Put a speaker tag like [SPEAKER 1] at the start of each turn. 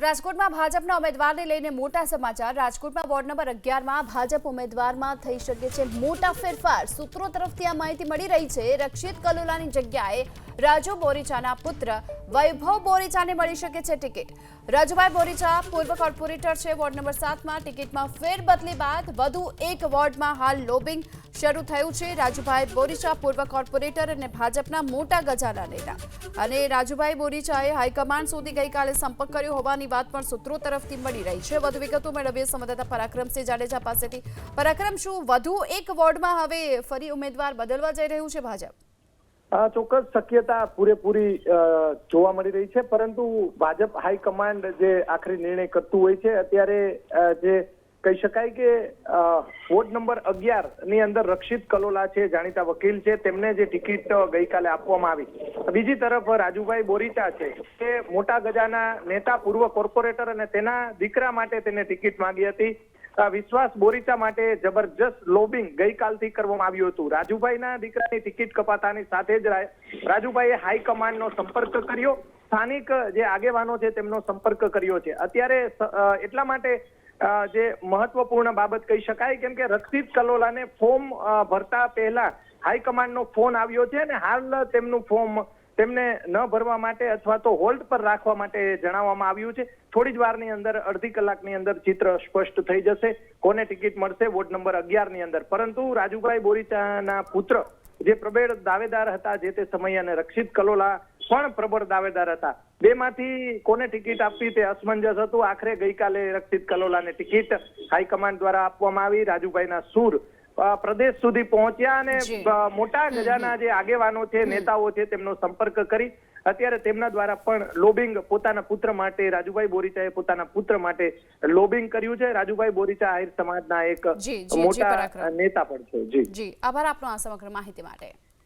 [SPEAKER 1] રાજકોટમાં ભાજપના ઉમેદવારને લઈને મોટા સમાચાર। રાજકોટમાં વોર્ડ નંબર 11 માં ભાજપ ઉમેદવારમાં થઈ શકે છે મોટા ફેરફાર। સૂત્રો તરફથી આ માહિતી મળી રહી છે। રક્ષિત કલોલાની જગ્યાએ રાજુ બોરીચાના પુત્ર વૈભવ બોરીચાને મળી શકે છે ટિકિટ। રાજુભાઈ બોરીચા પૂર્વ કોર્પોરેટર છે। વોર્ડ નંબર 7 માં ટિકિટમાં ફેરબદલી બાદ વધુ એક વોર્ડમાં હાલ લોબિંગ શરૂ થયું છે। રાજુભાઈ બોરીચા પૂર્વ કોર્પોરેટર અને ભાજપના મોટા ગજાના નેતા અને રાજુભાઈ બોરીચાએ હાઈકમાન્ડ સુધી ગઈકાલે સંપર્ક કર્યો હોવાની વાત પણ સૂત્રો તરફથી મળી રહી છે। વધુ વિગતો મેળવીએ સંવાદદાતા પરાક્રમસિંહ જાડેજા પાસેથી। પરાક્રમ, શું વધુ એક વોર્ડમાં હવે ફરી ઉમેદવાર બદલવા જઈ રહ્યું છે ભાજપ?
[SPEAKER 2] ચોક્કસ શક્યતા પૂરેપૂરી જોવા મળી રહી છે, પરંતુ ભાજપ હાઈકમાન્ડ જે આખરી નિર્ણય કરતું હોય છે। અત્યારે જે કહી શકાય કે વોર્ડ નંબર 11 ની અંદર રક્ષિત કલોલા છે, જાણીતા વકીલ છે, તેમને જે ટિકિટ ગઈકાલે આપવામાં આવી। બીજી તરફ રાજુભાઈ બોરીચા છે, તે મોટા ગજાના નેતા, પૂર્વ કોર્પોરેટર અને તેના દીકરા માટે તેને ટિકિટ માંગી હતી। વિશ્વાસ બોરીચા માટે જબરજસ્ત લોબિંગ ગઈકાલથી કરવામાં આવ્યું હતું। રાજુભાઈના દીકરાની ટિકિટ કપાતાની સાથે જ રાજુભાઈએ હાઈકમાન્ડનો સંપર્ક કર્યો, સ્થાનિક જે આગેવાનો છે તેમનો સંપર્ક કર્યો છે। અત્યારે એટલા માટે જે મહત્વપૂર્ણ બાબત કહી શકાય, કેમ કે રક્ષિત કલોલાને ફોર્મ ભરતા પહેલા હાઈકમાન્ડનો ફોન આવ્યો છે અને હાલ તેમનું ફોર્મ તેમને ન ભરવા માટે અથવા તો હોલ્ડ પર રાખવા માટે જણાવવામાં આવ્યું છે। થોડી જ વારની અંદર, અડધી કલાકની અંદર ચિત્ર સ્પષ્ટ થઈ જશે કોને ટિકિટ મળશે વોર્ડ નંબર 11 ની અંદર। પરંતુ રાજુભાઈ બોરીચાના પુત્ર જે પ્રબળ દાવેદાર હતા જે તે સમયે, અને રક્ષિત કલોલા પણ પ્રબળ દાવેદાર હતા, બેમાંથી કોને ટિકિટ આપવી તે અસમંજસ હતું। આખરે ગઈકાલે રક્ષિત કલોલાને ટિકિટ હાઈકમાન્ડ દ્વારા આપવામાં આવી। રાજુભાઈના સૂર પ્રદેશ સુધી પહોંચ્યા અને મોટા ગજાના જે આગેવાનો છે, નેતાઓ છે, તેમનો સંપર્ક કરી અત્યારે તેમના દ્વારા પણ લોબિંગ પોતાના પુત્ર માટે, રાજુભાઈ બોરીચાએ પોતાના પુત્ર માટે લોબિંગ કર્યું છે। રાજુભાઈ બોરીચા આહિર સમાજના એક મોટા નેતા પણ છે।
[SPEAKER 1] જી, આભાર આપનો આ સમગ્ર માહિતી માટે।